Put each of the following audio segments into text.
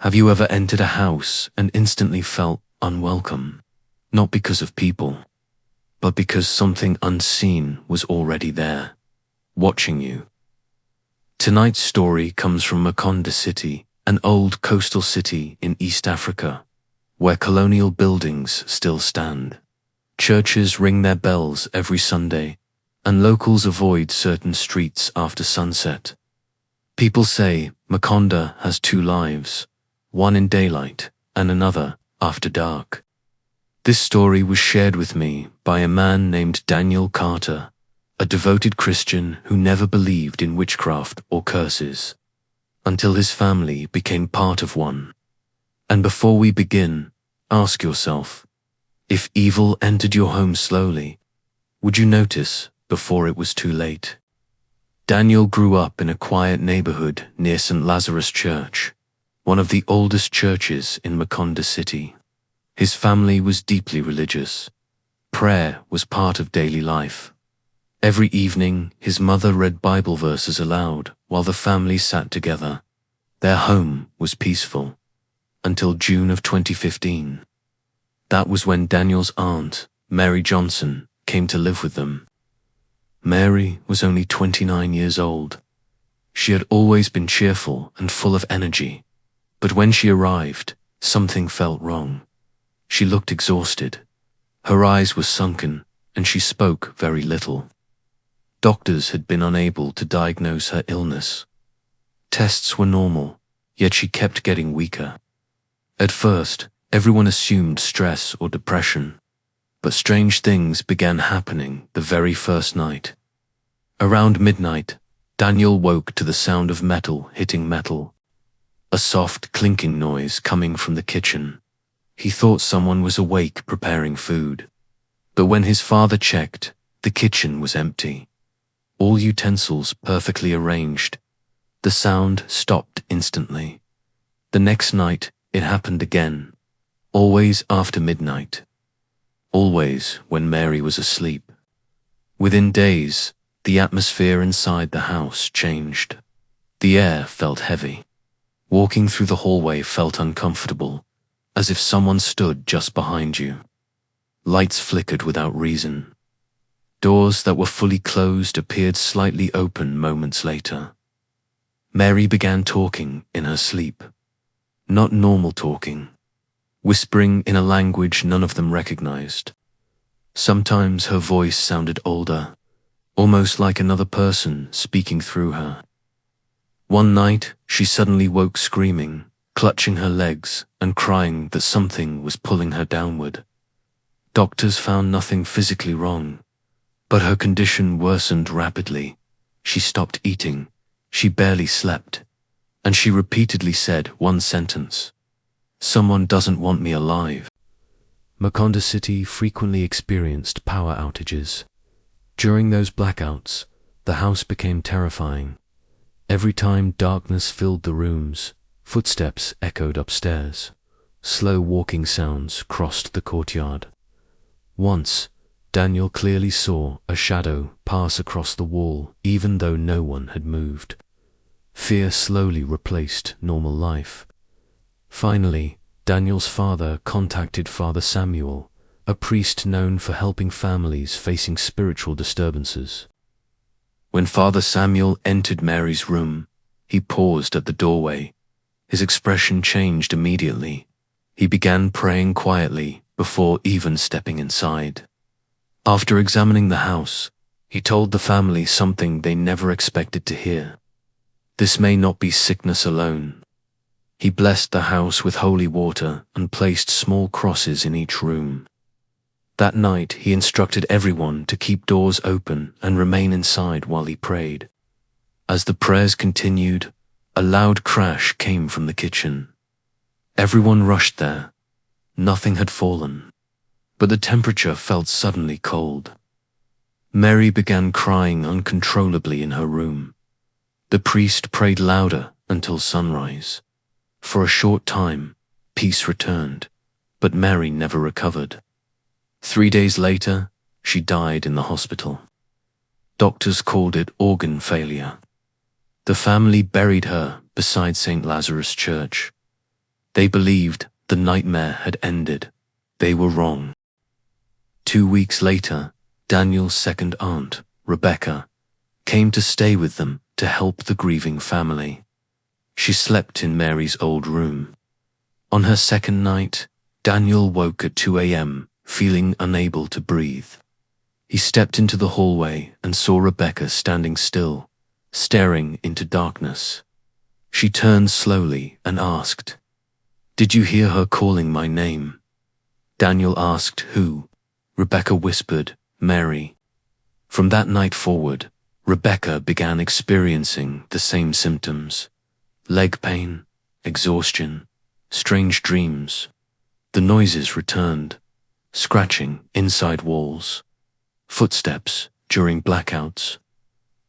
Have you ever entered a house and instantly felt unwelcome? Not because of people, but because something unseen was already there, watching you. Tonight's story comes from Makonda City, an old coastal city in East Africa, where colonial buildings still stand. Churches ring their bells every Sunday, and locals avoid certain streets after sunset. People say Makonda has two lives, one in daylight and another after dark. This story was shared with me by a man named Daniel Carter, a devoted Christian who never believed in witchcraft or curses, until his family became part of one. And before we begin, ask yourself, if evil entered your home slowly, would you notice before it was too late? Daniel grew up in a quiet neighborhood near St. Lazarus Church, one of the oldest churches in Makonda City. His family was deeply religious. Prayer was part of daily life. Every evening, his mother read Bible verses aloud while the family sat together. Their home was peaceful, until June of 2015. That was when Daniel's aunt, Mary Johnson, came to live with them. Mary was only 29 years old. She had always been cheerful and full of energy. But when she arrived, something felt wrong. She looked exhausted. Her eyes were sunken, and she spoke very little. Doctors had been unable to diagnose her illness. Tests were normal, yet she kept getting weaker. At first, everyone assumed stress or depression, but strange things began happening the very first night. Around midnight, Daniel woke to the sound of metal hitting metal. A soft clinking noise coming from the kitchen. He thought someone was awake preparing food. But when his father checked, the kitchen was empty. All utensils perfectly arranged. The sound stopped instantly. The next night, it happened again. Always after midnight. Always when Mary was asleep. Within days, the atmosphere inside the house changed. The air felt heavy. Walking through the hallway felt uncomfortable, as if someone stood just behind you. Lights flickered without reason. Doors that were fully closed appeared slightly open moments later. Mary began talking in her sleep. Not normal talking. Whispering in a language none of them recognized. Sometimes her voice sounded older, almost like another person speaking through her. One night, she suddenly woke screaming, clutching her legs and crying that something was pulling her downward. Doctors found nothing physically wrong, but her condition worsened rapidly. She stopped eating, she barely slept, and she repeatedly said one sentence: "Someone doesn't want me alive." Makonda City frequently experienced power outages. During those blackouts, the house became terrifying. Every time darkness filled the rooms, footsteps echoed upstairs. Slow walking sounds crossed the courtyard. Once, Daniel clearly saw a shadow pass across the wall even though no one had moved. Fear slowly replaced normal life. Finally, Daniel's father contacted Father Samuel, a priest known for helping families facing spiritual disturbances. When Father Samuel entered Mary's room, he paused at the doorway. His expression changed immediately. He began praying quietly before even stepping inside. After examining the house, he told the family something they never expected to hear. This may not be sickness alone. He blessed the house with holy water and placed small crosses in each room. That night, he instructed everyone to keep doors open and remain inside while he prayed. As the prayers continued, a loud crash came from the kitchen. Everyone rushed there. Nothing had fallen, but the temperature felt suddenly cold. Mary began crying uncontrollably in her room. The priest prayed louder until sunrise. For a short time, peace returned, but Mary never recovered. 3 days later, she died in the hospital. Doctors called it organ failure. The family buried her beside St. Lazarus Church. They believed the nightmare had ended. They were wrong. 2 weeks later, Daniel's second aunt, Rebecca, came to stay with them to help the grieving family. She slept in Mary's old room. On her second night, Daniel woke at 2 a.m., feeling unable to breathe. He stepped into the hallway and saw Rebecca standing still, staring into darkness. She turned slowly and asked, "Did you hear her calling my name?" Daniel asked, "Who?" Rebecca whispered, "Mary." From that night forward, Rebecca began experiencing the same symptoms: leg pain, exhaustion, strange dreams. The noises returned: scratching inside walls, footsteps during blackouts.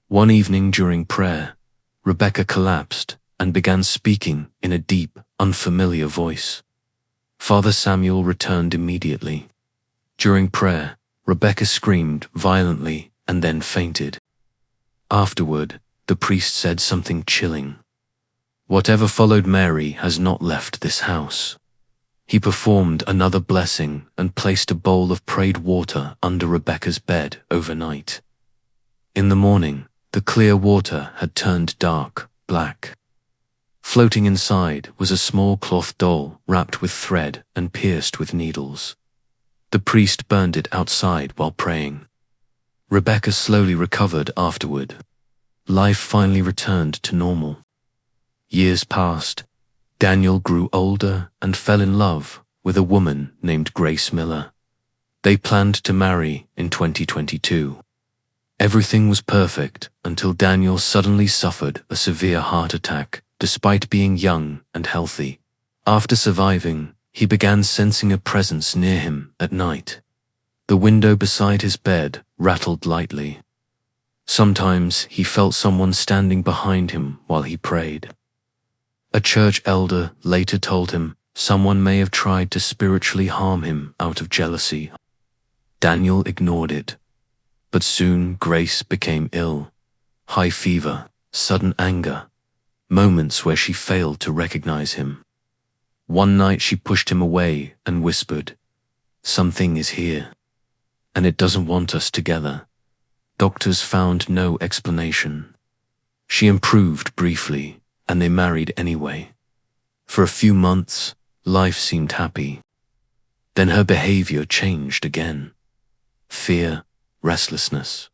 One evening during prayer, Rebecca collapsed and began speaking in a deep, unfamiliar voice. Father Samuel returned immediately. During prayer, Rebecca screamed violently and then fainted. Afterward, the priest said something chilling: "Whatever followed Mary has not left this house." He performed another blessing and placed a bowl of prayed water under Rebecca's bed overnight. In the morning, the clear water had turned dark black. Floating inside was a small cloth doll wrapped with thread and pierced with needles. The priest burned it outside while praying. Rebecca slowly recovered afterward. Life finally returned to normal. Years passed. Daniel grew older and fell in love with a woman named Grace Miller. They planned to marry in 2022. Everything was perfect until Daniel suddenly suffered a severe heart attack despite being young and healthy. After surviving, he began sensing a presence near him at night. The window beside his bed rattled lightly. Sometimes he felt someone standing behind him while he prayed. A church elder later told him someone may have tried to spiritually harm him out of jealousy. Daniel ignored it. But soon Grace became ill. High fever, sudden anger, moments where she failed to recognize him. One night she pushed him away and whispered, "Something is here, and it doesn't want us together." Doctors found no explanation. She improved briefly, and they married anyway. For a few months, life seemed happy. Then her behavior changed again. Fear, restlessness.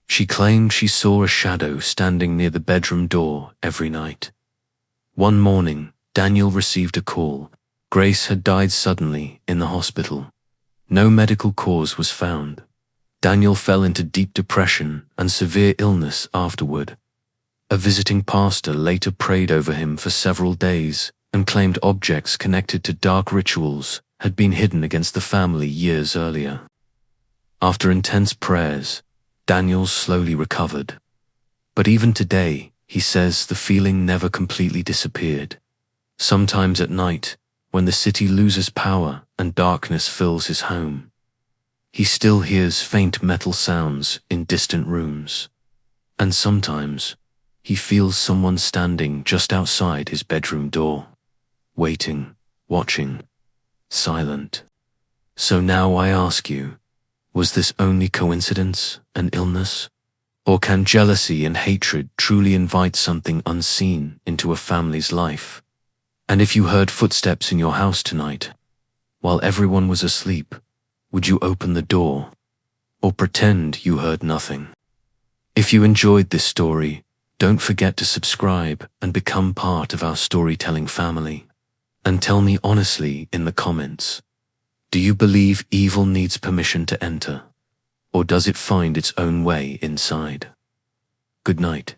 She claimed she saw a shadow standing near the bedroom door every night. One morning, Daniel received a call. Grace had died suddenly in the hospital. No medical cause was found. Daniel fell into deep depression and severe illness afterward. A visiting pastor later prayed over him for several days and claimed objects connected to dark rituals had been hidden against the family years earlier. After intense prayers, Daniel slowly recovered. But even today, he says the feeling never completely disappeared. Sometimes at night, when the city loses power and darkness fills his home, he still hears faint metal sounds in distant rooms. And sometimes, he feels someone standing just outside his bedroom door, waiting, watching, silent. So now I ask you, was this only coincidence, an illness? Or can jealousy and hatred truly invite something unseen into a family's life? And if you heard footsteps in your house tonight, while everyone was asleep, would you open the door, or pretend you heard nothing? If you enjoyed this story, don't forget to subscribe and become part of our storytelling family. And tell me honestly in the comments, do you believe evil needs permission to enter, or does it find its own way inside? Good night.